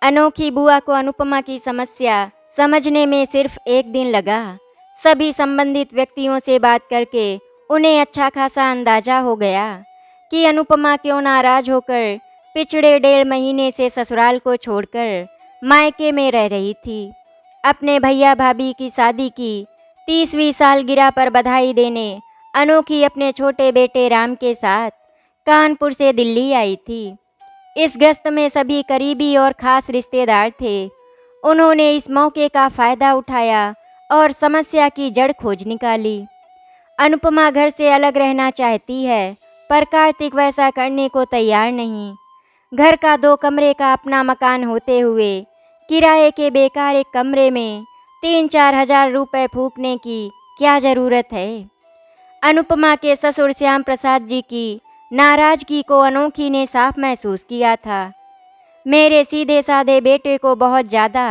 अनोखी बुआ को अनुपमा की समस्या समझने में सिर्फ एक दिन लगा। सभी संबंधित व्यक्तियों से बात करके उन्हें अच्छा खासा अंदाजा हो गया कि अनुपमा क्यों नाराज होकर पिछड़े 1.5 महीने से ससुराल को छोड़कर मायके में रह रही थी। अपने भैया भाभी की शादी की 30वीं सालगिरह पर बधाई देने अनोखी अपने छोटे बेटे राम के साथ कानपुर से दिल्ली आई थी। इस गस्त में सभी करीबी और ख़ास रिश्तेदार थे। उन्होंने इस मौके का फ़ायदा उठाया और समस्या की जड़ खोज निकाली। अनुपमा घर से अलग रहना चाहती है, पर कार्तिक वैसा करने को तैयार नहीं। घर का 2 कमरे का अपना मकान होते हुए किराए के बेकार एक कमरे में 3-4 हज़ार रुपये फूकने की क्या ज़रूरत है। अनुपमा के ससुर श्याम प्रसाद जी की नाराज़गी को अनोखी ने साफ महसूस किया था। मेरे सीधे साधे बेटे को बहुत ज़्यादा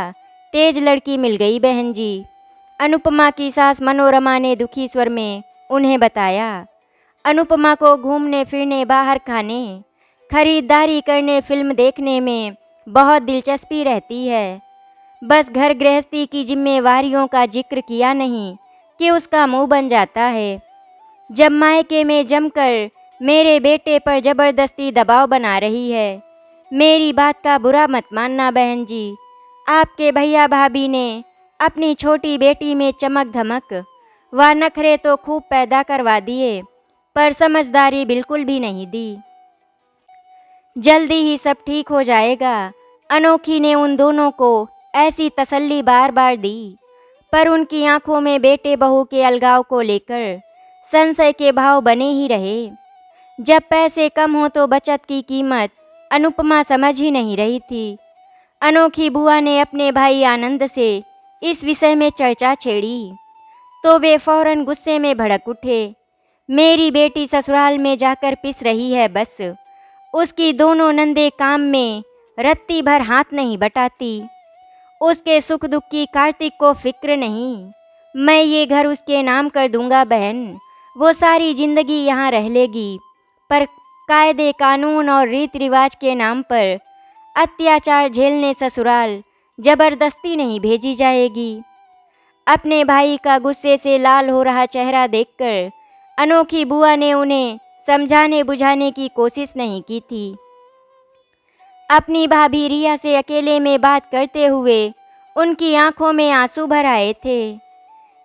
तेज लड़की मिल गई बहन जी, अनुपमा की सास मनोरमा ने दुखी स्वर में उन्हें बताया। अनुपमा को घूमने फिरने, बाहर खाने, खरीदारी करने, फिल्म देखने में बहुत दिलचस्पी रहती है। बस घर गृहस्थी की जिम्मेवारियों का जिक्र किया नहीं कि उसका मुंह बन जाता है। जब मायके में जमकर मेरे बेटे पर ज़बरदस्ती दबाव बना रही है। मेरी बात का बुरा मत मानना बहन जी, आपके भैया भाभी ने अपनी छोटी बेटी में चमक धमक व नखरे तो खूब पैदा करवा दिए, पर समझदारी बिल्कुल भी नहीं दी। जल्दी ही सब ठीक हो जाएगा, अनोखी ने उन दोनों को ऐसी तसल्ली बार बार दी, पर उनकी आंखों में बेटे बहू के अलगाव को लेकर संशय के भाव बने ही रहे। जब पैसे कम हो तो बचत की कीमत अनुपमा समझ ही नहीं रही थी। अनोखी बुआ ने अपने भाई आनंद से इस विषय में चर्चा छेड़ी तो वे फौरन गुस्से में भड़क उठे। मेरी बेटी ससुराल में जाकर पिस रही है, बस उसकी दोनों नंदे काम में रत्ती भर हाथ नहीं बटाती। उसके सुख दुख की कार्तिक को फिक्र नहीं। मैं ये घर उसके नाम कर दूंगा बहन, वो सारी जिंदगी यहाँ रह लेगी, पर कायदे कानून और रीति रिवाज के नाम पर अत्याचार झेलने ससुराल जबरदस्ती नहीं भेजी जाएगी। अपने भाई का गुस्से से लाल हो रहा चेहरा देखकर अनोखी बुआ ने उन्हें समझाने बुझाने की कोशिश नहीं की थी। अपनी भाभी रिया से अकेले में बात करते हुए उनकी आंखों में आंसू भर आए थे।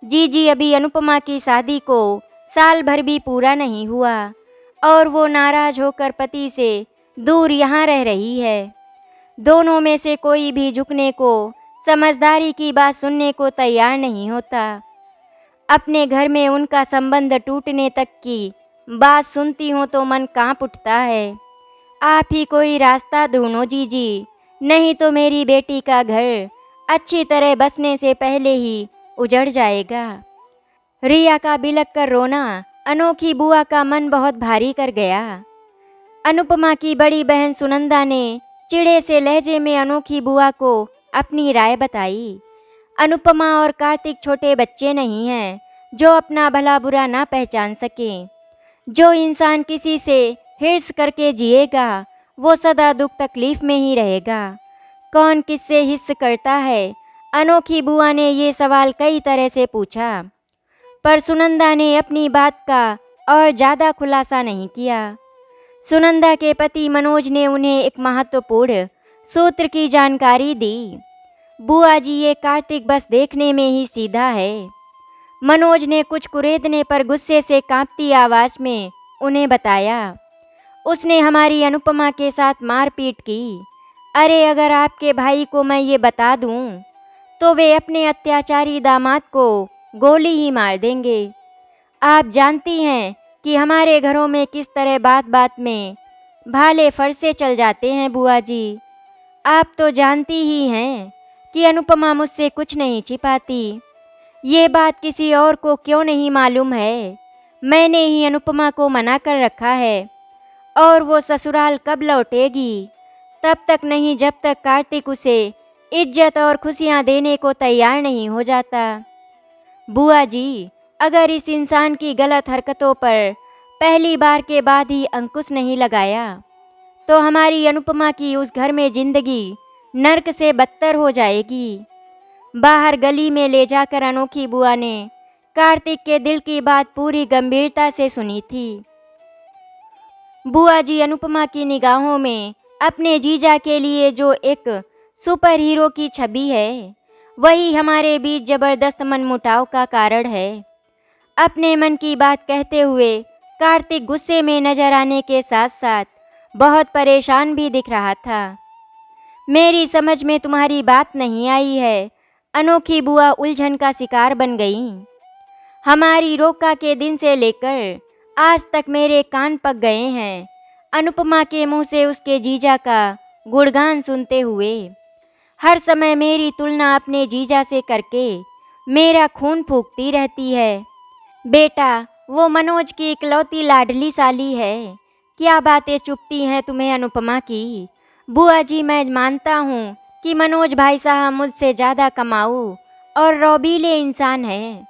जी अभी अनुपमा की शादी को साल भर भी पूरा नहीं हुआ और वो नाराज होकर पति से दूर यहाँ रह रही है। दोनों में से कोई भी झुकने को, समझदारी की बात सुनने को तैयार नहीं होता। अपने घर में उनका संबंध टूटने तक की बात सुनती हूँ तो मन कांप उठता है। आप ही कोई रास्ता ढूंढो जी, नहीं तो मेरी बेटी का घर अच्छी तरह बसने से पहले ही उजड़ जाएगा। रिया का बिलख कर रोना अनोखी बुआ का मन बहुत भारी कर गया। अनुपमा की बड़ी बहन सुनंदा ने चिढ़े से लहजे में अनोखी बुआ को अपनी राय बताई। अनुपमा और कार्तिक छोटे बच्चे नहीं हैं जो अपना भला बुरा ना पहचान सकें। जो इंसान किसी से हिर्स करके जिएगा वो सदा दुख तकलीफ में ही रहेगा। कौन किससे हिस्स करता है? अनोखी बुआ ने ये सवाल कई तरह से पूछा, पर सुनंदा ने अपनी बात का और ज़्यादा खुलासा नहीं किया। सुनंदा के पति मनोज ने उन्हें एक महत्वपूर्ण सूत्र की जानकारी दी। बुआ जी, ये कार्तिक बस देखने में ही सीधा है। मनोज ने कुछ कुरेदने पर गुस्से से कांपती आवाज़ में उन्हें बताया। उसने हमारी अनुपमा के साथ मारपीट की। अरे अगर आपके भाई को मैं ये बता दूं तो वे अपने अत्याचारी दामाद को गोली ही मार देंगे। आप जानती हैं कि हमारे घरों में किस तरह बात बात में भाले फरसे चल जाते हैं बुआ जी। आप तो जानती ही हैं कि अनुपमा मुझसे कुछ नहीं छिपाती। ये बात किसी और को क्यों नहीं मालूम है? मैंने ही अनुपमा को मना कर रखा है और वो ससुराल कब लौटेगी? तब तक नहीं जब तक कार्तिक उसे इज्जत और खुशियाँ देने को तैयार नहीं हो जाता। बुआ जी, अगर इस इंसान की गलत हरकतों पर पहली बार के बाद ही अंकुश नहीं लगाया तो हमारी अनुपमा की उस घर में जिंदगी नर्क से बदतर हो जाएगी। बाहर गली में ले जाकर अनोखी बुआ ने कार्तिक के दिल की बात पूरी गंभीरता से सुनी थी। बुआ जी अनुपमा की निगाहों में अपने जीजा के लिए जो एक सुपर हीरो की छवि है, वही हमारे बीच जबरदस्त मनमुटाव का कारण है। अपने मन की बात कहते हुए कार्तिक गुस्से में नजर आने के साथ साथ बहुत परेशान भी दिख रहा था। मेरी समझ में तुम्हारी बात नहीं आई है। अनोखी बुआ उलझन का शिकार बन गई। हमारी रोका के दिन से लेकर आज तक मेरे कान पक गए हैं अनुपमा के मुंह से उसके जीजा का गुणगान सुनते हुए। हर समय मेरी तुलना अपने जीजा से करके मेरा खून फूंकती रहती है। बेटा, वो मनोज की इकलौती लाडली साली है। क्या बातें चुभती हैं तुम्हें अनुपमा की। बुआ जी, मैं मानता हूँ कि मनोज भाई साहब मुझसे ज़्यादा कमाऊ और रौबीले इंसान हैं,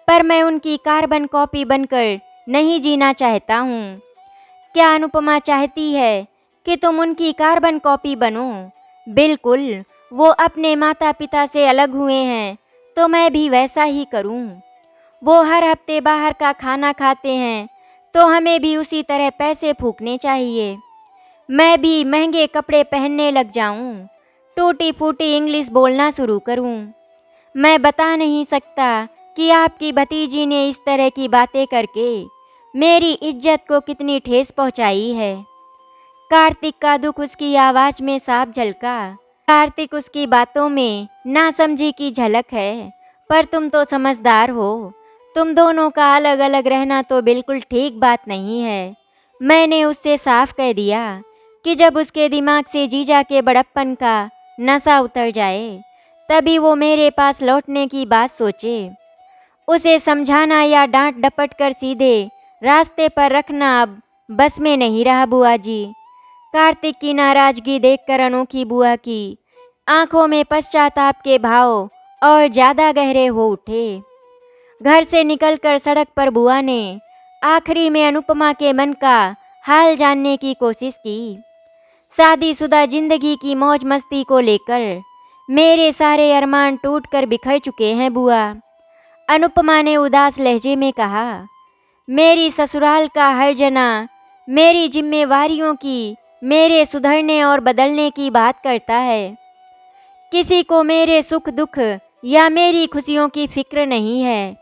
पर मैं उनकी कार्बन कॉपी बनकर नहीं जीना चाहता हूँ। क्या अनुपमा चाहती है कि तुम उनकी कार्बन कॉपी बनो? बिल्कुल, वो अपने माता पिता से अलग हुए हैं तो मैं भी वैसा ही करूँ। वो हर हफ्ते बाहर का खाना खाते हैं तो हमें भी उसी तरह पैसे फूकने चाहिए। मैं भी महंगे कपड़े पहनने लग जाऊं, टूटी फूटी इंग्लिश बोलना शुरू करूं। मैं बता नहीं सकता कि आपकी भतीजी ने इस तरह की बातें करके मेरी इज्जत को कितनी ठेस पहुंचाई है। कार्तिक का दुख उसकी आवाज़ में साफ झलका। कार्तिक, उसकी बातों में नासमझी की झलक है, पर तुम तो समझदार हो। तुम दोनों का अलग अलग रहना तो बिल्कुल ठीक बात नहीं है। मैंने उससे साफ कह दिया कि जब उसके दिमाग से जीजा के बड़प्पन का नशा उतर जाए तभी वो मेरे पास लौटने की बात सोचे। उसे समझाना या डांट डपट कर सीधे रास्ते पर रखना अब बस में नहीं रहा बुआ जी। कार्तिक की नाराजगी देखकर अनोखी बुआ की आंखों में पश्चाताप के भाव और ज़्यादा गहरे हो उठे। घर से निकलकर सड़क पर बुआ ने आखिरी में अनुपमा के मन का हाल जानने की कोशिश की। शादीशुदा जिंदगी की मौज मस्ती को लेकर मेरे सारे अरमान टूट कर बिखर चुके हैं बुआ, अनुपमा ने उदास लहजे में कहा। मेरी ससुराल का हर जना मेरी जिम्मेवारियों की, मेरे सुधरने और बदलने की बात करता है। किसी को मेरे सुख दुख या मेरी खुशियों की फिक्र नहीं है।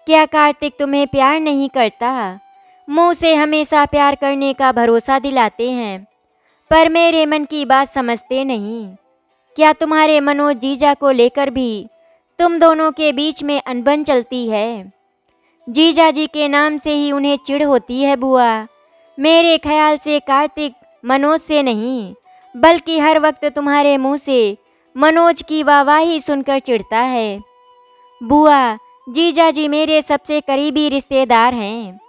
क्या कार्तिक तुम्हें प्यार नहीं करता? मुंह से हमेशा प्यार करने का भरोसा दिलाते हैं, पर मेरे मन की बात समझते नहीं। क्या तुम्हारे मनोज जीजा को लेकर भी तुम दोनों के बीच में अनबन चलती है? जीजा जी के नाम से ही उन्हें चिढ़ होती है बुआ। मेरे ख्याल से कार्तिक मनोज से नहीं, बल्कि हर वक्त तुम्हारे मुंह से मनोज की वाहवाही सुनकर चिढ़ता है। बुआ, जीजा जी मेरे सबसे करीबी रिश्तेदार हैं।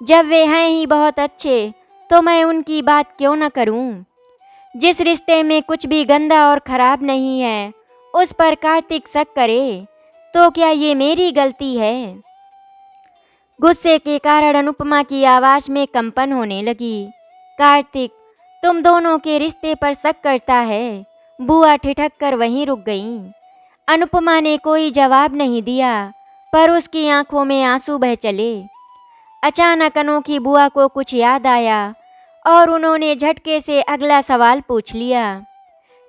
जब वे हैं ही बहुत अच्छे तो मैं उनकी बात क्यों न करूं? जिस रिश्ते में कुछ भी गंदा और खराब नहीं है उस पर कार्तिक शक करे तो क्या ये मेरी गलती है? गुस्से के कारण अनुपमा की आवाज़ में कंपन होने लगी। कार्तिक तुम दोनों के रिश्ते पर शक करता है? बुआ ठिठक कर वहीं रुक गईं। अनुपमा ने कोई जवाब नहीं दिया, पर उसकी आंखों में आंसू बह चले। अचानक अनोखी बुआ को कुछ याद आया और उन्होंने झटके से अगला सवाल पूछ लिया।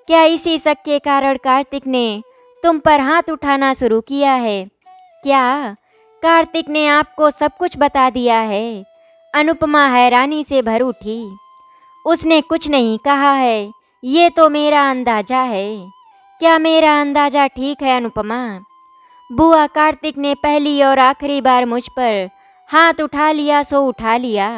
क्या इसी शक के कारण कार्तिक ने तुम पर हाथ उठाना शुरू किया है? क्या कार्तिक ने आपको सब कुछ बता दिया है? अनुपमा हैरानी से भर उठी। उसने कुछ नहीं कहा है, ये तो मेरा अंदाजा है। क्या मेरा अंदाजा ठीक है अनुपमा? बुआ, कार्तिक ने पहली और आखिरी बार मुझ पर हाथ उठा लिया सो उठा लिया।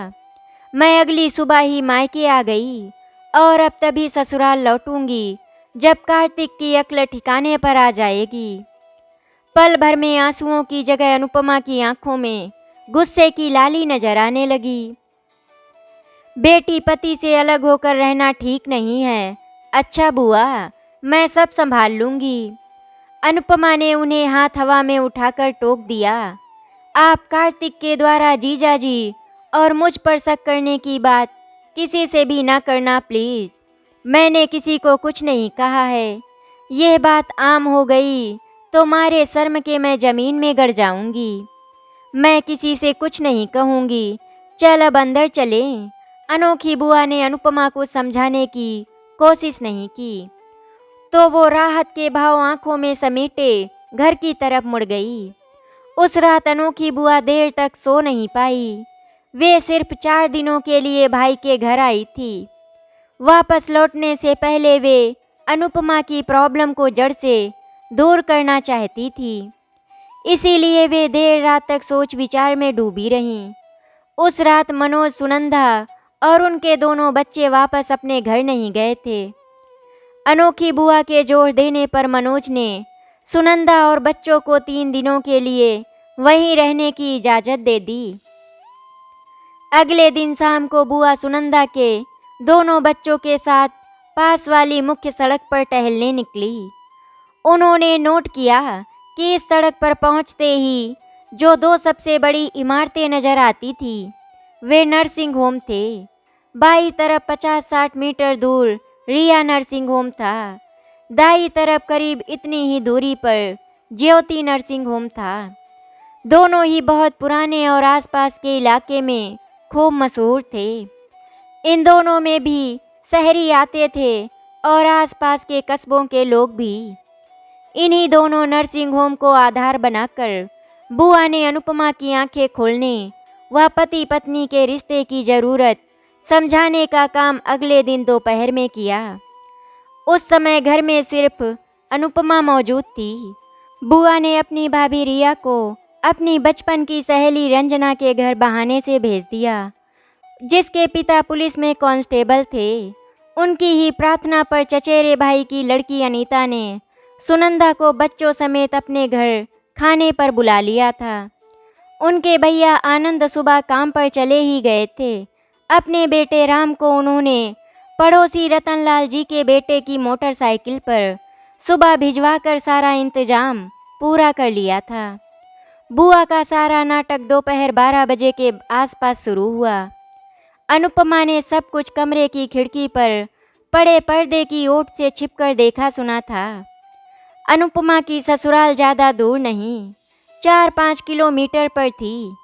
मैं अगली सुबह ही मायके आ गई और अब तभी ससुराल लौटूंगी जब कार्तिक की अक्ल ठिकाने पर आ जाएगी। पल भर में आंसुओं की जगह अनुपमा की आंखों में गुस्से की लाली नजर आने लगी। बेटी पति से अलग होकर रहना ठीक नहीं है। अच्छा बुआ, मैं सब संभाल लूंगी। अनुपमा ने उन्हें हाथ हवा में उठाकर टोक दिया। आप कार्तिक के द्वारा जीजा जी और मुझ पर शक करने की बात किसी से भी ना करना प्लीज। मैंने किसी को कुछ नहीं कहा है। यह बात आम हो गई तो मारे शर्म के मैं ज़मीन में गड़ जाऊंगी। मैं किसी से कुछ नहीं कहूँगी, चल अब अंदर चलें। अनोखी बुआ ने अनुपमा को समझाने की कोशिश नहीं की, तो वो राहत के भाव आंखों में समेटे घर की तरफ मुड़ गई। उस रात अनोखी बुआ देर तक सो नहीं पाई। वे सिर्फ 4 दिनों के लिए भाई के घर आई थी। वापस लौटने से पहले वे अनुपमा की प्रॉब्लम को जड़ से दूर करना चाहती थी। इसीलिए वे देर रात तक सोच विचार में डूबी रहीं। उस रात मनोज, सुनंदा और उनके दोनों बच्चे वापस अपने घर नहीं गए थे। अनोखी बुआ के जोर देने पर मनोज ने सुनंदा और बच्चों को 3 दिनों के लिए वहीं रहने की इजाज़त दे दी। अगले दिन शाम को बुआ सुनंदा के दोनों बच्चों के साथ पास वाली मुख्य सड़क पर टहलने निकली। उन्होंने नोट किया कि इस सड़क पर पहुंचते ही जो 2 सबसे बड़ी इमारतें नजर आती थी वे नर्सिंग होम थे। बाईं तरफ 50-60 मीटर दूर रिया नर्सिंग होम था। दाईं तरफ करीब इतनी ही दूरी पर ज्योति नर्सिंग होम था। दोनों ही बहुत पुराने और आसपास के इलाके में खूब मशहूर थे। इन दोनों में भी शहरी आते थे और आसपास के कस्बों के लोग भी। इन्हीं दोनों नर्सिंग होम को आधार बनाकर बुआ ने अनुपमा की आंखें खोलने व पति पत्नी के रिश्ते की ज़रूरत समझाने का काम अगले दिन दोपहर में किया। उस समय घर में सिर्फ अनुपमा मौजूद थी। बुआ ने अपनी भाभी रिया को अपनी बचपन की सहेली रंजना के घर बहाने से भेज दिया, जिसके पिता पुलिस में कांस्टेबल थे। उनकी ही प्रार्थना पर चचेरे भाई की लड़की अनीता ने सुनंदा को बच्चों समेत अपने घर खाने पर बुला लिया था। उनके भैया आनंद सुबह काम पर चले ही गए थे। अपने बेटे राम को उन्होंने पड़ोसी रतनलाल जी के बेटे की मोटरसाइकिल पर सुबह भिजवाकर सारा इंतजाम पूरा कर लिया था। बुआ का सारा नाटक दोपहर 12 बजे के आसपास शुरू हुआ। अनुपमा ने सब कुछ कमरे की खिड़की पर पड़े पर्दे की ओट से छिपकर देखा सुना था। अनुपमा की ससुराल ज़्यादा दूर नहीं, 4-5 किलोमीटर पर थी।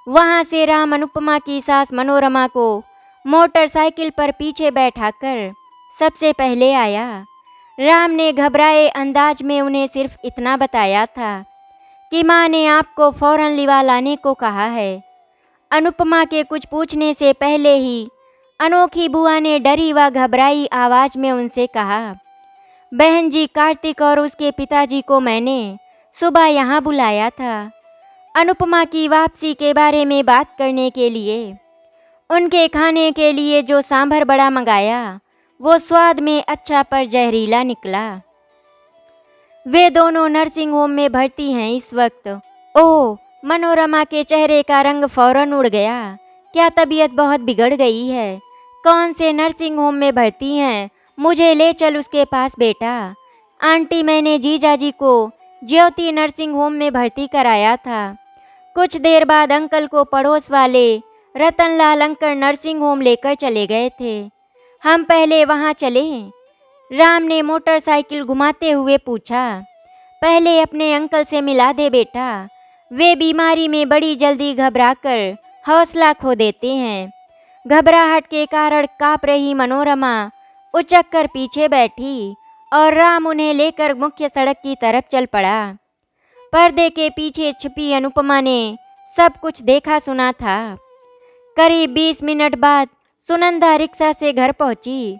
वहाँ से राम अनुपमा की सास मनोरमा को मोटरसाइकिल पर पीछे बैठाकर सबसे पहले आया। राम ने घबराए अंदाज में उन्हें सिर्फ इतना बताया था कि माँ ने आपको फौरन लिवा लाने को कहा है। अनुपमा के कुछ पूछने से पहले ही अनोखी बुआ ने डरी व घबराई आवाज़ में उनसे कहा, बहन जी, कार्तिक और उसके पिताजी को मैंने सुबह यहाँ बुलाया था अनुपमा की वापसी के बारे में बात करने के लिए। उनके खाने के लिए जो सांभर बड़ा मंगाया वो स्वाद में अच्छा पर जहरीला निकला। वे दोनों नर्सिंग होम में भर्ती हैं इस वक्त। ओह, मनोरमा के चेहरे का रंग फौरन उड़ गया। क्या तबीयत बहुत बिगड़ गई है? कौन से नर्सिंग होम में भर्ती हैं? मुझे ले चल उसके पास बेटा। आंटी, मैंने जीजाजी को ज्योति नर्सिंग होम में भर्ती कराया था। कुछ देर बाद अंकल को पड़ोस वाले रतनलाल अंकल नर्सिंग होम लेकर चले गए थे। हम पहले वहाँ चले? राम ने मोटरसाइकिल घुमाते हुए पूछा। पहले अपने अंकल से मिला दे बेटा, वे बीमारी में बड़ी जल्दी घबराकर हौसला खो देते हैं। घबराहट के कारण काँप रही मनोरमा उचक कर पीछे बैठी और राम उन्हें लेकर मुख्य सड़क की तरफ चल पड़ा। पर्दे के पीछे छिपी अनुपमा ने सब कुछ देखा सुना था। करीब 20 मिनट बाद सुनंदा रिक्शा से घर पहुंची।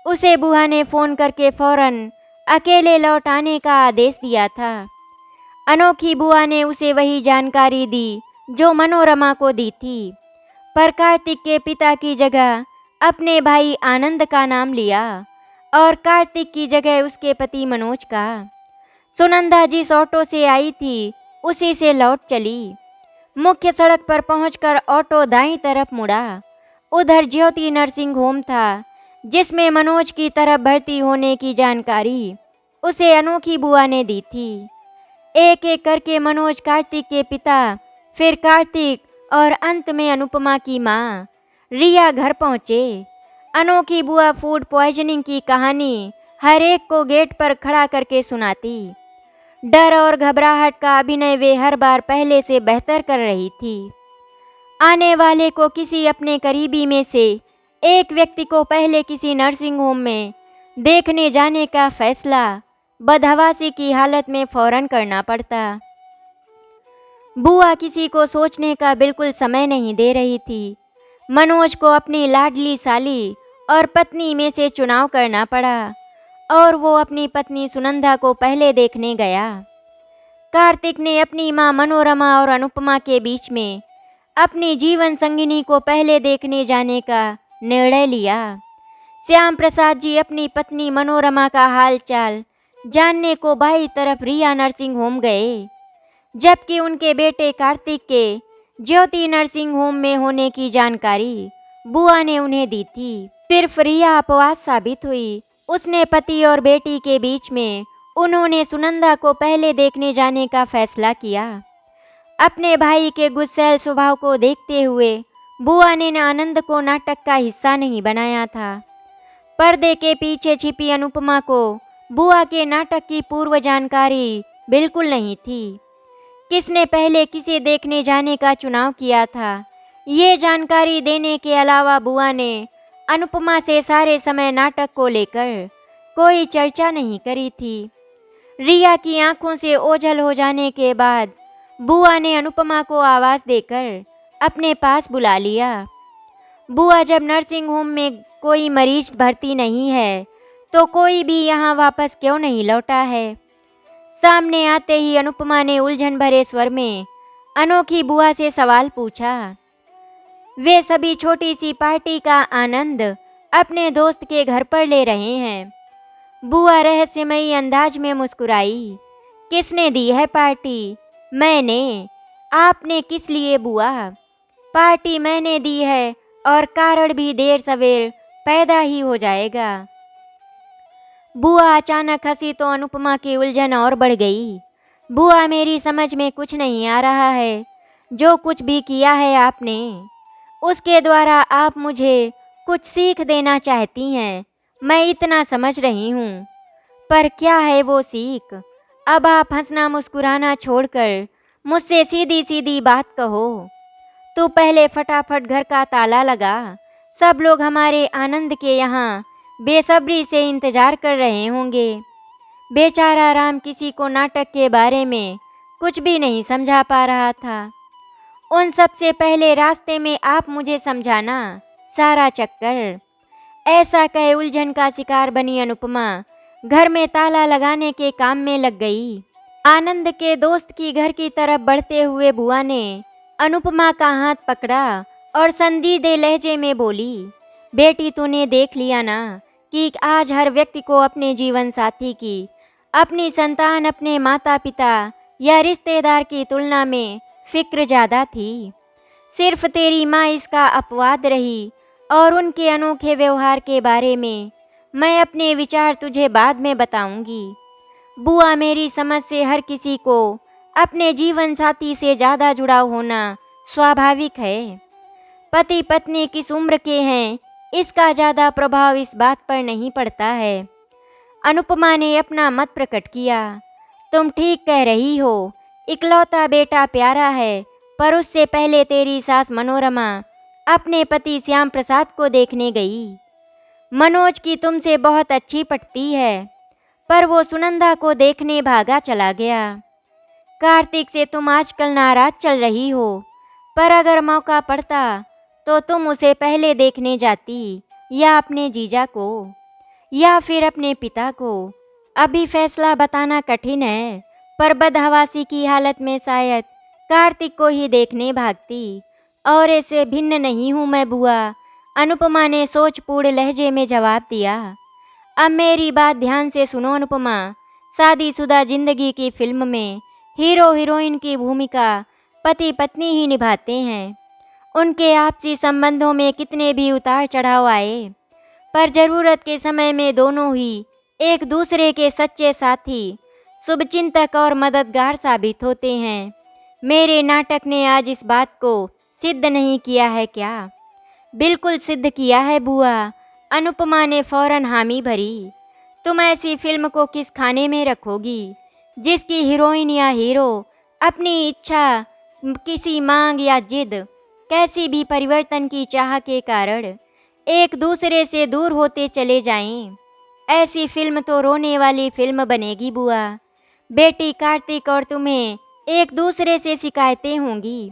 उसे बुआ ने फ़ोन करके फौरन अकेले लौट आने का आदेश दिया था। अनोखी बुआ ने उसे वही जानकारी दी जो मनोरमा को दी थी, पर कार्तिक के पिता की जगह अपने भाई आनंद का नाम लिया और कार्तिक की जगह उसके पति मनोज का। सुनंदा जिस ऑटो से आई थी उसी से लौट चली। मुख्य सड़क पर पहुंचकर ऑटो दाईं तरफ मुड़ा। उधर ज्योति नर्सिंग होम था, जिसमें मनोज की तरफ भर्ती होने की जानकारी उसे अनोखी बुआ ने दी थी। एक एक करके मनोज, कार्तिक के पिता, फिर कार्तिक और अंत में अनुपमा की माँ रिया घर पहुँचे। अनोखी बुआ फूड पॉइजनिंग की कहानी हर एक को गेट पर खड़ा करके सुनाती। डर और घबराहट का अभिनय वे हर बार पहले से बेहतर कर रही थी। आने वाले को किसी अपने करीबी में से एक व्यक्ति को पहले किसी नर्सिंग होम में देखने जाने का फैसला बदहवासी की हालत में फौरन करना पड़ता। बुआ किसी को सोचने का बिल्कुल समय नहीं दे रही थी। मनोज को अपनी लाडली साली और पत्नी में से चुनाव करना पड़ा और वो अपनी पत्नी सुनंदा को पहले देखने गया। कार्तिक ने अपनी मां मनोरमा और अनुपमा के बीच में अपनी जीवन संगिनी को पहले देखने जाने का निर्णय लिया। श्याम प्रसाद जी अपनी पत्नी मनोरमा का हाल चाल जानने को बाई तरफ रिया नर्सिंग होम गए, जबकि उनके बेटे कार्तिक के ज्योति नर्सिंग होम में होने की जानकारी बुआ ने उन्हें दी थी। सिर्फ रिया अपवाद साबित हुई। उसने पति और बेटी के बीच में उन्होंने सुनंदा को पहले देखने जाने का फैसला किया। अपने भाई के गुस्सैल स्वभाव को देखते हुए बुआ ने आनंद को नाटक का हिस्सा नहीं बनाया था। पर्दे के पीछे छिपी अनुपमा को बुआ के नाटक की पूर्व जानकारी बिल्कुल नहीं थी। किसने पहले किसे देखने जाने का चुनाव किया था, ये जानकारी देने के अलावा बुआ ने अनुपमा से सारे समय नाटक को लेकर कोई चर्चा नहीं करी थी। रिया की आंखों से ओझल हो जाने के बाद बुआ ने अनुपमा को आवाज़ देकर अपने पास बुला लिया। बुआ, जब नर्सिंग होम में कोई मरीज भर्ती नहीं है तो कोई भी यहाँ वापस क्यों नहीं लौटा है? सामने आते ही अनुपमा ने उलझन भरे स्वर में अनोखी बुआ से सवाल पूछा। वे सभी छोटी सी पार्टी का आनंद अपने दोस्त के घर पर ले रहे हैं। बुआ रहस्यमयी अंदाज में मुस्कुराई। किसने दी है पार्टी? मैंने। आपने किस लिए बुआ? पार्टी मैंने दी है और कारण भी देर सवेर पैदा ही हो जाएगा। बुआ अचानक हंसी तो अनुपमा की उलझन और बढ़ गई। बुआ, मेरी समझ में कुछ नहीं आ रहा है। जो कुछ भी किया है आपने, उसके द्वारा आप मुझे कुछ सीख देना चाहती हैं, मैं इतना समझ रही हूँ। पर क्या है वो सीख? अब आप हंसना मुस्कुराना छोड़कर मुझसे सीधी सीधी बात कहो। तू पहले फटाफट घर का ताला लगा। सब लोग हमारे आनंद के यहाँ बेसब्री से इंतजार कर रहे होंगे। बेचारा राम किसी को नाटक के बारे में कुछ भी नहीं समझा पा रहा था। उन सब से पहले रास्ते में आप मुझे समझाना सारा चक्कर। ऐसा कहे उलझन का शिकार बनी अनुपमा घर में ताला लगाने के काम में लग गई। आनंद के दोस्त की घर की तरफ बढ़ते हुए बुआ ने अनुपमा का हाथ पकड़ा और संजीदे लहजे में बोली, बेटी, तूने देख लिया ना कि आज हर व्यक्ति को अपने जीवन साथी की, अपनी संतान, अपने माता पिता या रिश्तेदार की तुलना में फिक्र ज़्यादा थी। सिर्फ तेरी माँ इसका अपवाद रही और उनके अनोखे व्यवहार के बारे में मैं अपने विचार तुझे बाद में बताऊंगी। बुआ, मेरी समझ से हर किसी को अपने जीवन साथी से ज़्यादा जुड़ाव होना स्वाभाविक है। पति पत्नी किस उम्र के हैं, इसका ज़्यादा प्रभाव इस बात पर नहीं पड़ता है। अनुपमा ने अपना मत प्रकट किया। तुम ठीक कह रही हो। इकलौता बेटा प्यारा है, पर उससे पहले तेरी सास मनोरमा अपने पति श्याम प्रसाद को देखने गई। मनोज की तुमसे बहुत अच्छी पटती है, पर वो सुनंदा को देखने भागा चला गया। कार्तिक से तुम आजकल नाराज चल रही हो, पर अगर मौका पड़ता तो तुम उसे पहले देखने जाती, या अपने जीजा को, या फिर अपने पिता को। अभी फैसला बताना कठिन है, पर बदहवासी की हालत में शायद कार्तिक को ही देखने भागती। और ऐसे भिन्न नहीं हूँ मैं बुआ, अनुपमा ने सोचपूर्ण लहजे में जवाब दिया। अब मेरी बात ध्यान से सुनो अनुपमा। शादीशुदा जिंदगी की फिल्म में हीरो हीरोइन की भूमिका पति पत्नी ही निभाते हैं। उनके आपसी संबंधों में कितने भी उतार चढ़ाव आए, पर ज़रूरत के समय में दोनों ही एक दूसरे के सच्चे साथी, शुभचिंतक और मददगार साबित होते हैं। मेरे नाटक ने आज इस बात को सिद्ध नहीं किया है क्या? बिल्कुल सिद्ध किया है बुआ। अनुपमा ने फौरन हामी भरी। तुम ऐसी फिल्म को किस खाने में रखोगी जिसकी हीरोइन या हीरो अपनी इच्छा, किसी मांग या जिद, कैसी भी परिवर्तन की चाह के कारण एक दूसरे से दूर होते चले जाएं। ऐसी फिल्म तो रोने वाली फिल्म बनेगी बुआ। बेटी कार्तिक और तुम्हें एक दूसरे से शिकायतें होंगी।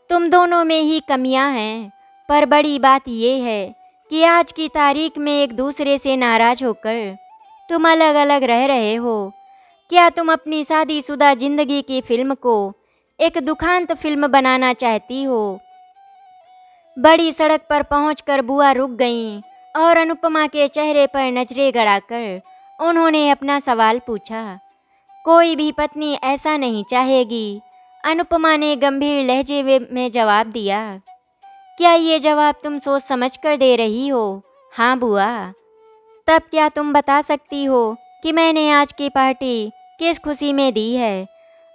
तुम दोनों में ही कमियां हैं, पर बड़ी बात यह है कि आज की तारीख में एक दूसरे से नाराज होकर तुम अलग अलग रह रहे हो। क्या तुम अपनी शादीशुदा जिंदगी की फिल्म को एक दुखांत फिल्म बनाना चाहती हो? बड़ी सड़क पर पहुंचकर बुआ रुक गईं और अनुपमा के चेहरे पर नजरें गड़ाकर उन्होंने अपना सवाल पूछा। कोई भी पत्नी ऐसा नहीं चाहेगी, अनुपमा ने गंभीर लहजे में जवाब दिया। क्या ये जवाब तुम सोच समझ कर दे रही हो? हाँ बुआ। तब क्या तुम बता सकती हो कि मैंने आज की पार्टी किस खुशी में दी है?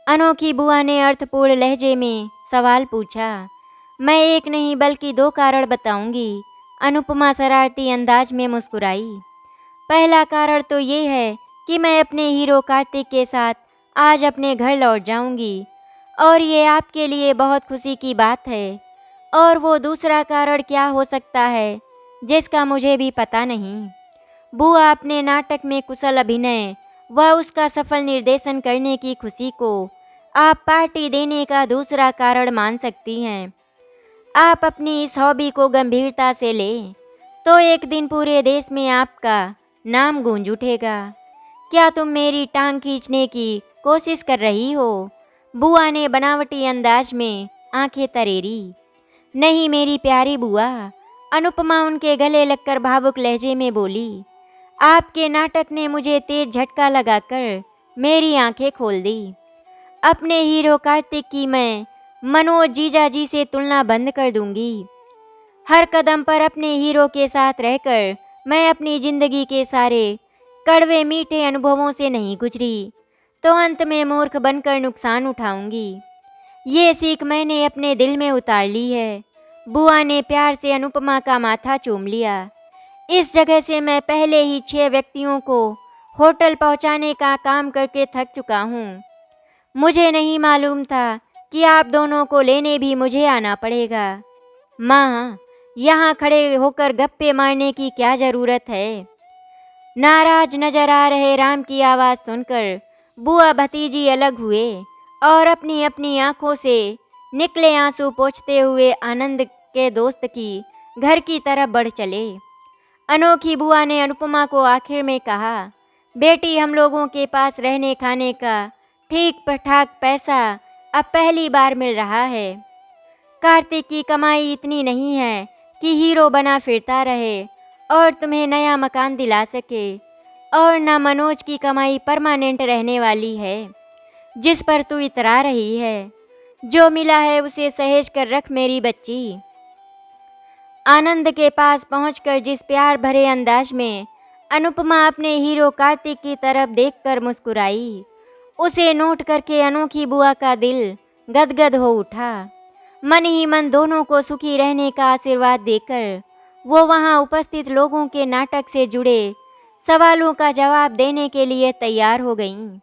अनोखी बुआ ने अर्थपूर्ण लहजे में सवाल पूछा। मैं एक नहीं बल्कि 2 कारण बताऊंगी, अनुपमा शरारती अंदाज में मुस्कुराई। पहला कारण तो ये है कि मैं अपने हीरो कार्तिक के साथ आज अपने घर लौट जाऊंगी और ये आपके लिए बहुत खुशी की बात है। और वो दूसरा कारण क्या हो सकता है जिसका मुझे भी पता नहीं। बुआ अपने नाटक में कुशल अभिनय व उसका सफल निर्देशन करने की खुशी को आप पार्टी देने का दूसरा कारण मान सकती हैं। आप अपनी इस हॉबी को गंभीरता से लें तो एक दिन पूरे देश में आपका नाम गूंज उठेगा। क्या तुम मेरी टांग खींचने की कोशिश कर रही हो? बुआ ने बनावटी अंदाज में आंखें तरेरी। नहीं मेरी प्यारी बुआ, अनुपमा उनके गले लगकर भावुक लहजे में बोली। आपके नाटक ने मुझे तेज झटका लगाकर मेरी आंखें खोल दी। अपने हीरो कार्तिक की मैं मनोज जीजाजी से तुलना बंद कर दूंगी। हर कदम पर अपने हीरो के साथ रहकर मैं अपनी जिंदगी के सारे कड़वे मीठे अनुभवों से नहीं गुजरी तो अंत में मूर्ख बनकर नुकसान उठाऊंगी। ये सीख मैंने अपने दिल में उतार ली है। बुआ ने प्यार से अनुपमा का माथा चूम लिया। इस जगह से मैं पहले ही 6 व्यक्तियों को होटल पहुंचाने का काम करके थक चुका हूँ। मुझे नहीं मालूम था कि आप दोनों को लेने भी मुझे आना पड़ेगा। माँ, यहाँ खड़े होकर गप्पे मारने की क्या ज़रूरत है? नाराज नजर आ रहे राम की आवाज़ सुनकर बुआ भतीजी अलग हुए और अपनी अपनी आंखों से निकले आंसू पोंछते हुए आनंद के दोस्त की घर की तरफ बढ़ चले। अनोखी बुआ ने अनुपमा को आखिर में कहा, बेटी हम लोगों के पास रहने खाने का ठीक ठाक पैसा अब पहली बार मिल रहा है। कार्तिक की कमाई इतनी नहीं है कि हीरो बना फिरता रहे और तुम्हें नया मकान दिला सके, और न मनोज की कमाई परमानेंट रहने वाली है जिस पर तू इतरा रही है। जो मिला है उसे सहेज कर रख मेरी बच्ची। आनंद के पास पहुंचकर जिस प्यार भरे अंदाज में अनुपमा अपने हीरो कार्तिक की तरफ देखकर मुस्कुराई, उसे नोट करके अनोखी बुआ का दिल गदगद हो उठा। मन ही मन दोनों को सुखी रहने का आशीर्वाद देकर वो वहां उपस्थित लोगों के नाटक से जुड़े सवालों का जवाब देने के लिए तैयार हो गईं।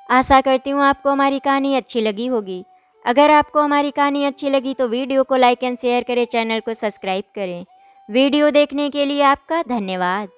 आशा करती हूँ आपको हमारी कहानी अच्छी लगी होगी। अगर आपको हमारी कहानी अच्छी लगी तो वीडियो को लाइक एंड शेयर करें, चैनल को सब्सक्राइब करें। वीडियो देखने के लिए आपका धन्यवाद।